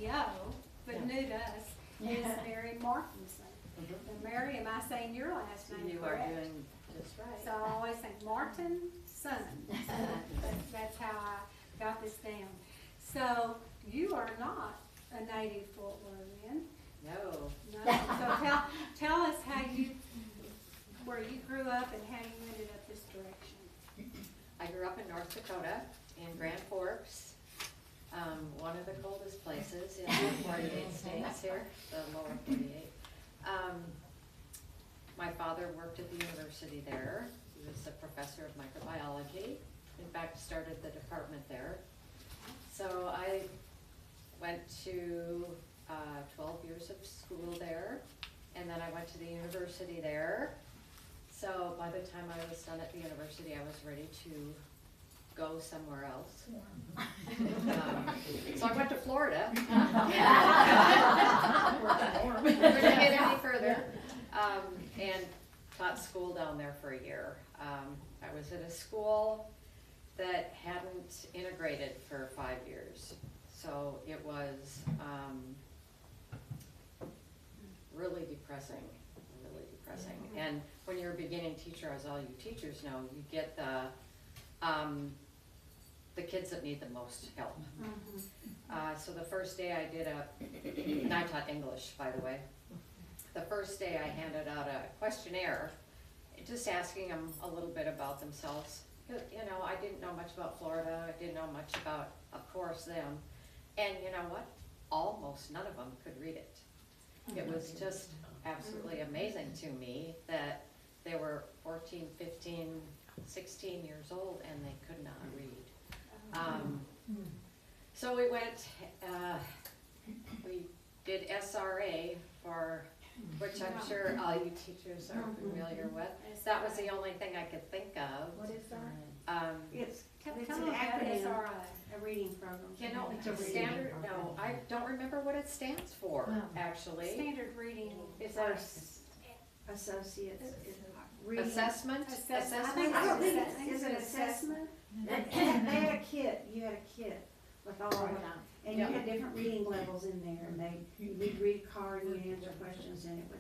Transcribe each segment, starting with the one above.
PEO, but new to us, is Mary Martinsen. And Mary, am I saying your last name You correct? are doing just right. So I always think Martinsen. That's how I got this down. So you are not a native Fort Worthian. No. No. So tell us where you grew up and how you ended up this direction. I grew up in North Dakota, in Grand Forks, one of the coldest places in the 48 states here, the lower 48. My father worked at the university there. He was a professor of microbiology. In fact, started the department there. So I went to 12 years of school there, and then I went to the university there. So by the time I was done at the university, I was ready to go somewhere else. So I went to Florida. Couldn't get any further, and taught school down there for a year. I was at a school that hadn't integrated for 5 years, so it was really depressing. And when you're a beginning teacher, as all you teachers know, you get the kids that need the most help. So the first day I did and I taught English, by the way. The first day I handed out a questionnaire, just asking them a little bit about themselves. You know, I didn't know much about Florida, I didn't know much about, of course, them. And you know what? Almost none of them could read it. It was just absolutely amazing to me that they were 14, 15, 16 years old and they could not read. So we went, we did SRA, for which I'm sure all you teachers are familiar with. That was the only thing I could think of. What is that? It's It's an an acronym. SRI, a reading program. You know, It's a reading standard, program. no, I don't remember what it stands for, actually. Standard reading. Is Our that associates is reading. assessment? Assessment. I don't think Assessment. it's an assessment. They had a kit, you had a kit with all of them. And you Yeah. had different reading levels in there, and you'd read a card and you'd answer questions and it would.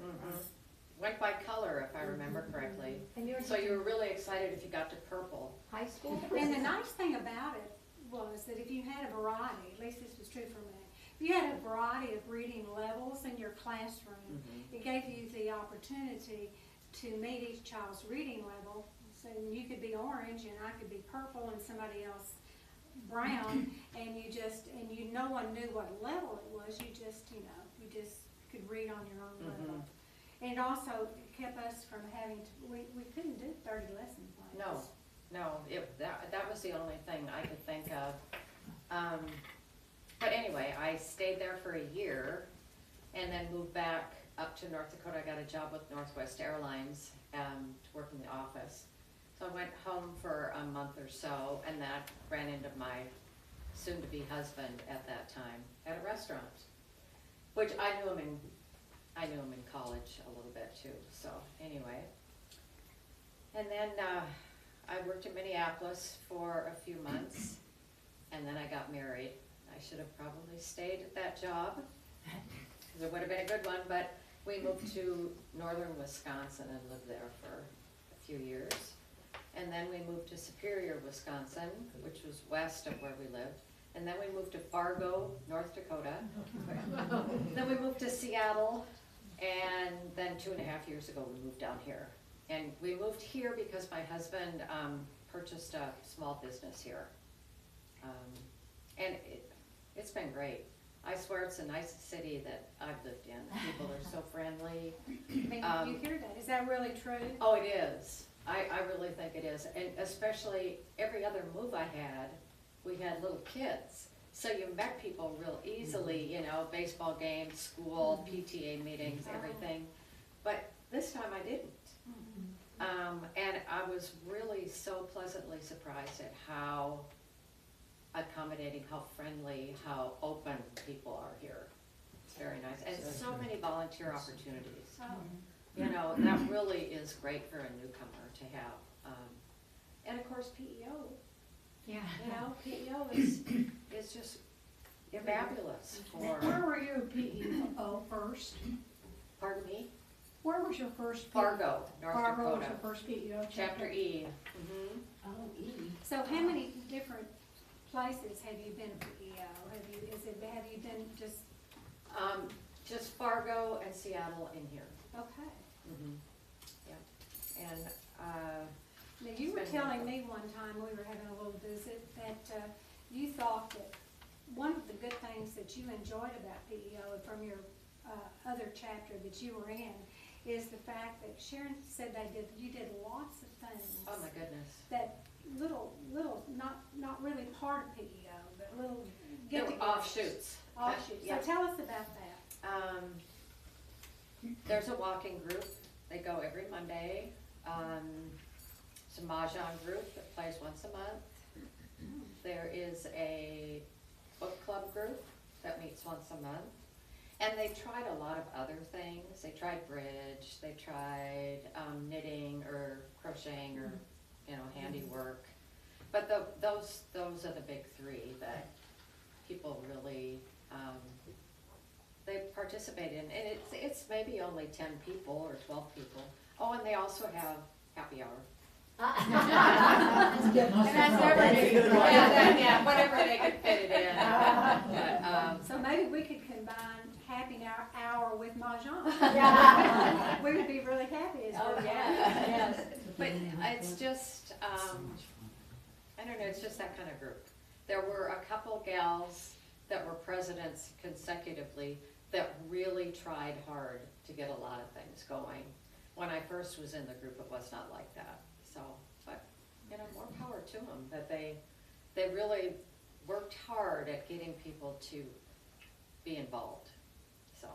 Went by color, if I remember correctly. And you're So you were really excited if you got to purple. high school? And the nice thing about it was that if you had a variety, at least this was true for me, if you had a variety of reading levels in your classroom, it gave you the opportunity to meet each child's reading level. So you could be orange and I could be purple and somebody else brown, and no one knew what level it was. You just could read on your own level. And it also kept us from having to, we couldn't do 30 lesson plans. No, that was the only thing I could think of. But anyway, I stayed there for a year and then moved back up to North Dakota. I got a job with Northwest Airlines to work in the office. So I went home for a month or so, and that ran into my soon-to-be husband at that time at a restaurant, which I knew him in college a little bit too. So anyway, and then I worked in Minneapolis for a few months, and then I got married. I should have probably stayed at that job because it would have been a good one, but we moved to northern Wisconsin and lived there for a few years. And then we moved to Superior, Wisconsin, which was west of where we lived. And then we moved to Fargo, North Dakota. Then we moved to Seattle, and then 2.5 years ago we moved down here. And we moved here because my husband purchased a small business here. And it's been great. I swear it's the nicest city that I've lived in. People are so friendly. I mean, you hear that? Is that really true? Oh, it is. I really think it is. And especially every other move I had, we had little kids. So you met people real easily, you know, baseball games, school, PTA meetings, everything. But this time I didn't. And I was really so pleasantly surprised at how accommodating, how friendly, how open people are here. It's very nice. And so many volunteer opportunities. You know, that really is great for a newcomer to have. And of course PEO. Yeah. You know, PEO is just, fabulous Where for, were you PEO first? pardon me, Where was your first? Fargo, North Fargo was Dakota, your first PEO chapter E. Oh, E. So how many different places have you been PEO? Have you been just, Just Fargo and Seattle in here. okay. Yeah, and, Now, you were It's been telling wonderful. me one time, we were having a little visit, that you thought that one of the good things that you enjoyed about PEO from your other chapter that you were in is the fact that Sharon said you did lots of things. oh my goodness. That little, not really part of PEO, but little They were get-togethers. offshoots. Offshoots. Yeah. So tell us about that. There's a walking group, they go every Monday. It's a mahjong group that plays once a month. There is a book club group that meets once a month. And they tried a lot of other things. They tried bridge, they tried knitting or crocheting or, handiwork. But those are the big three that people really, they participate in. And it's maybe only 10 people or 12 people. Oh, and they also have happy hour. And that's everything. Yeah, whatever they could fit it in. But, So maybe we could combine happy hour with mahjong. Yeah. We would be really happy as oh, well. yeah, yes. But it's just, I don't know, it's just that kind of group. There were a couple gals that were presidents consecutively that really tried hard to get a lot of things going. When I first was in the group, it was not like that. So, but, more power to them, that they really worked hard at getting people to be involved, so.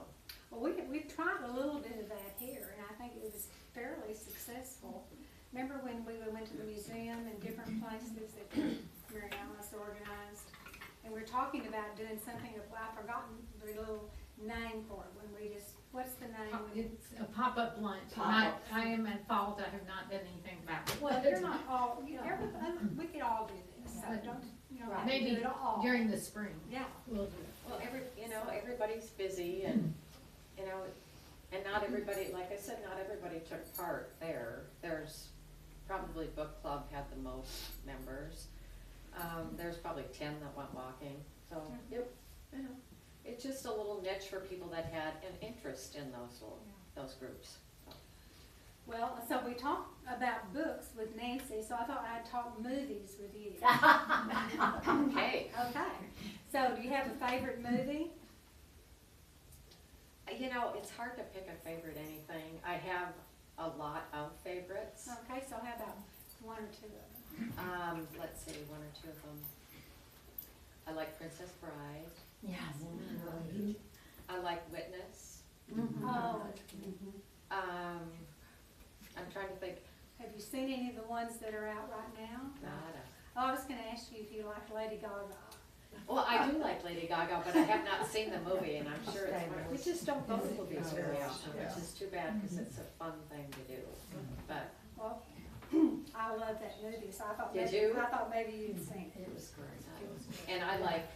Well, we've tried a little bit of that here, and I think it was fairly successful. Remember when we went to the museum and different places that Mary Alice organized? And we're talking about doing something, I've forgotten the little name for it, when we just, what's the name? It's a pop-up lunch. Pop-up. I am at fault, I have not done anything about it. Well, you're not all, we could all do this, so don't, Right. Maybe do it all. during the spring, Yeah. we'll do it. Well, everybody's busy and, and not everybody, like I said, not everybody took part there. There's probably book club had the most members. There's probably 10 that went walking, so, yep, it's just a little niche for people that had an interest in those groups. So. Well, so we talked about books with Nancy, so I thought I'd talk movies with you. Okay. Okay, so do you have a favorite movie? It's hard to pick a favorite anything. I have a lot of favorites. Okay, so how about one or two of them? Let's see, one or two of them. I like Princess Bride. Yes. I like Witness. Oh, I'm trying to think. have you seen any of the ones that are out right now? Nada. Oh, I was gonna ask you if you like Lady Gaga. Well, I do like Lady Gaga, but I have not seen the movie, and I'm sure it's one. We just don't go to movies very often, which is too bad because it's a fun thing to do. But Well, I love that movie, so I thought Did maybe, you? I thought maybe you'd seen it. It was great. and I like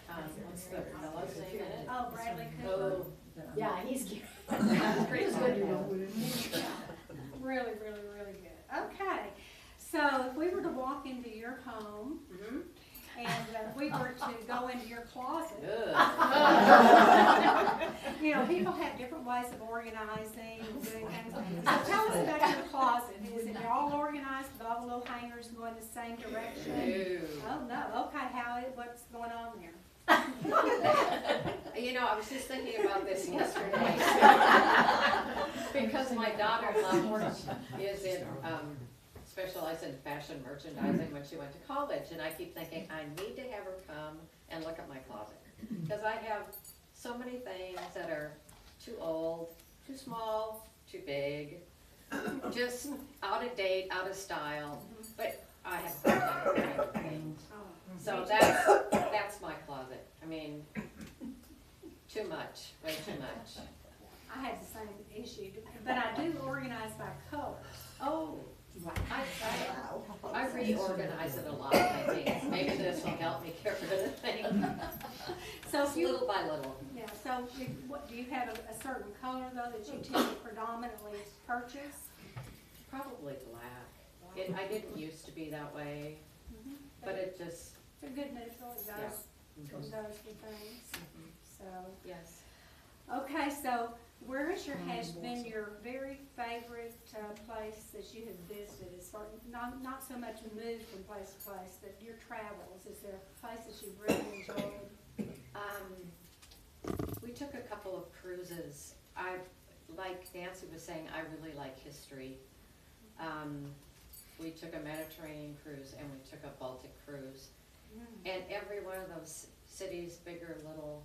what's the fellow's name in it? Oh, Bradley Cooper. Oh, Yeah, he's cute. that's great. Yeah. Really, really, really good. Okay, so if we were to walk into your home Mhm. and we were to go into your closet, Good. people have different ways of organizing and doing things. So tell us about your closet. Is it all organized with all the little hangers going the same direction? No. Oh, no, okay, what's going on there? I was just thinking about this yesterday. Because my daughter-in-law is in, specialized in fashion merchandising when she went to college, and I keep thinking, I need to have her come and look at my closet. Because I have so many things that are too old, too small, too big, just out of date, out of style, but I have a hard time finding things. Oh, So that's my closet. I mean, too much, way too much. I had the same issue, but I do organize by colors. Oh, I reorganize it a lot, I think. Maybe this will help me get rid of things. So if Just you, little by little. yeah, so what, do you have a certain color though that you tend to predominantly purchase? Probably black. I didn't used to be that way, Mhm. but it just, It's a good neutral, it Yeah. does, it does good things, so. yes. Okay, so where has been your very favorite place that you have visited? As far, not so much moved from place to place, but your travels, is there a place that you've really enjoyed? We took a couple of cruises. Like Nancy was saying, I really like history. We took a Mediterranean cruise and we took a Baltic cruise. And every one of those cities, big or little,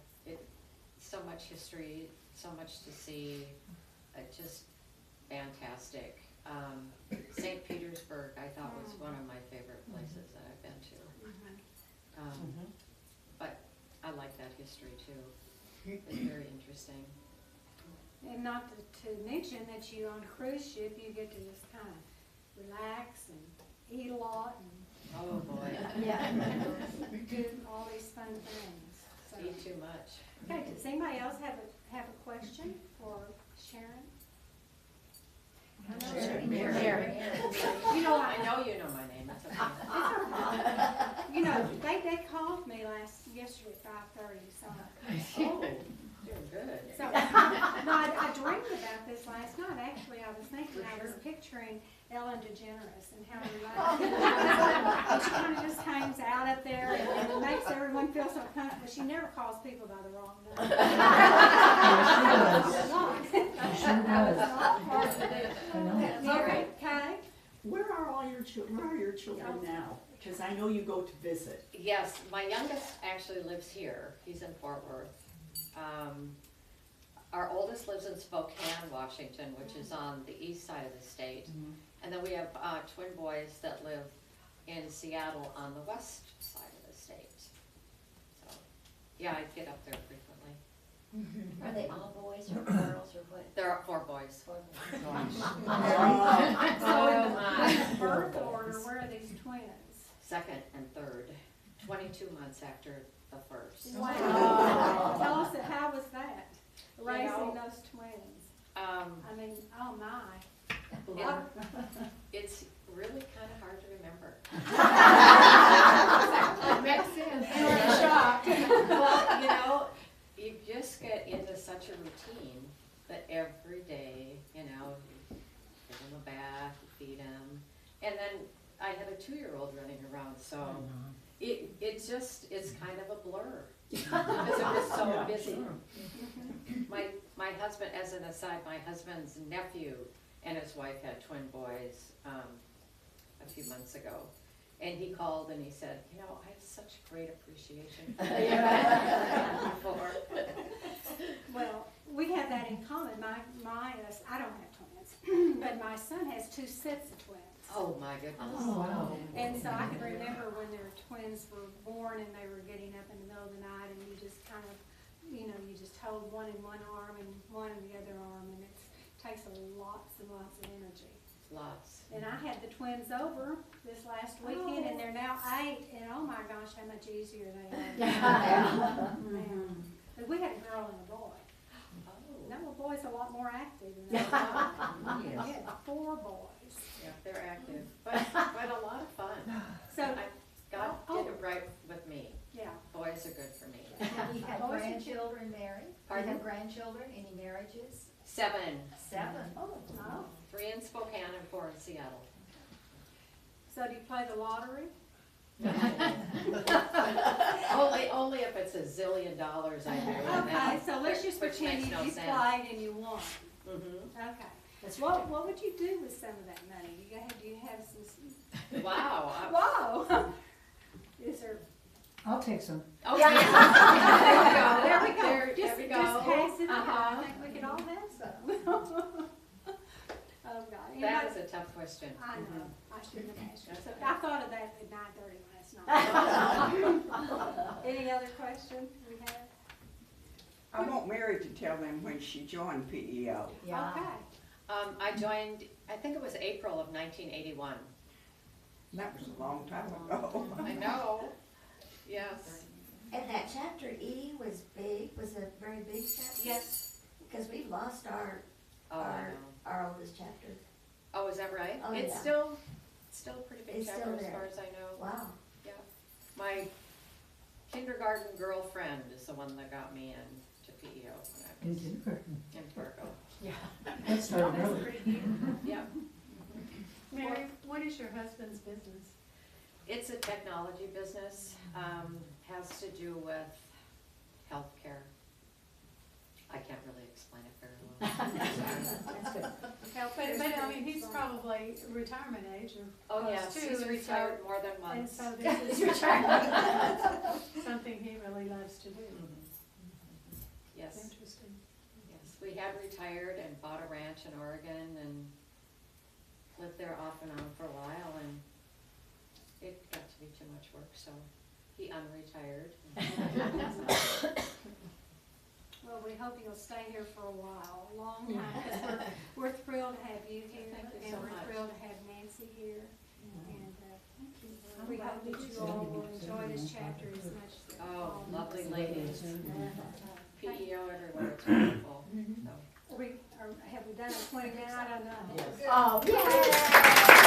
so much history, so much to see, just fantastic. St. Petersburg, I thought was one of my favorite places that I've been to. But I like that history too. It's very interesting. And not to mention that you on a cruise ship, you get to just kind of relax and eat a lot and Oh, boy. do all these fun things. So, Eat too much. okay, does anybody else have a question for Sharon? Mary. You know, I know you know my name, that's okay. you know, they called me yesterday at 5:30, so. Oh, doing good. So, no, I dreamed about this last night, actually, I was thinking, I was picturing Ellen DeGeneres and how relaxed. She kind of just hangs out up there and it makes everyone feel so comfortable, she never calls people by the wrong name. Mary, okay? Where are all your children? Where are your children now? Because I know you go to visit. Yes, my youngest actually lives here. He's in Fort Worth. Our oldest lives in Spokane, Washington, which is on the east side of the state. And then we have twin boys that live in Seattle on the west side of the state. So, yeah, I get up there frequently. Are they all boys or girls or what? There are 4 boys. Four boys. So in my. the birth order, where are these twins? Second and third, 22 months after the first. Wow. Tell us, how was that, raising know, those twins? I mean, oh my. It's really kind of hard to remember. It makes sense. Well, you know, you just get into such a routine that every day, you know, you give them a bath, you feed them. And then I had a 2-year-old running around, so it's kind of a blur. Because it was so busy. My husband, as an aside, my husband's nephew and his wife had twin boys a few months ago. And he called and he said, you know, I have such great appreciation for before. Well, we have that in common. I don't have twins, but my son has 2 sets of twins. Oh my goodness. Oh, wow. And so I can remember when their twins were born and they were getting up in the middle of the night and you just kind of, you know, you just hold one in one arm and one in the other arm, and it takes lots and lots of energy. Lots. And I had the twins over this last weekend and they're now 8, and oh my gosh, how much easier they are. Man. But we had a girl and a boy. Oh. Now the boy's a lot more active than that. We had 4 boys. Yeah, they're active, but a lot of fun. So, God did it right with me. yeah. Boys are good for me. Have you had Boys are grandchildren, Mary? Pardon? You have grandchildren, any marriages? 7. 7. Oh. Oh. 3 in Spokane and 4 in Seattle. So do you play the lottery? Only if it's $1 zillion I do. Okay, so let's just which pretend makes no you sense. played and you won. Mm-hmm. Okay. What would you do with some of that money? Do you have some? Wow. Whoa. Is there? I'll take some. Oh, yeah. There we go. There Just we go. pass it on. Uh-huh. I think we could all have some. Oh God. That is a tough question. I know. I shouldn't have asked you. That's okay. I thought of that at 9:30 last night. Any other questions we have? I want Mary to tell them when she joined PEO. Yeah. Okay. I joined I think it was April of 1981. That was a long time ago. I know, yes. And that chapter E was big, was a very big chapter? Yes. Because we've lost our Oh, I know. our oldest chapter. Oh, is that right? Oh, It's yeah. still a pretty big It's chapter still as there. far as I know. Wow. Yeah. My kindergarten girlfriend is the one that got me into PEO when I was in Fargo. That started early. Yeah. Mary, what is your husband's business? It's a technology business, has to do with healthcare. I can't really explain it very well. That's good. But I mean, he's probably retirement age or Oh, close yes, to, he's and so- retired more than And once. so this is something he really loves to do. Yes, Interesting. yes. We had retired and bought a ranch in Oregon and lived there off and on for a while, and it got to be too much work, so he unretired. Well, we hope you'll stay here for a while, a long time, because we're thrilled to have you here, Thank you and so we're much. thrilled to have Nancy here. And we hope that you all will enjoy this chapter as much as. Oh, all of lovely us. ladies. PEO everywhere, it's wonderful, so. Have we done a 20 minute? I don't know. Oh, yeah.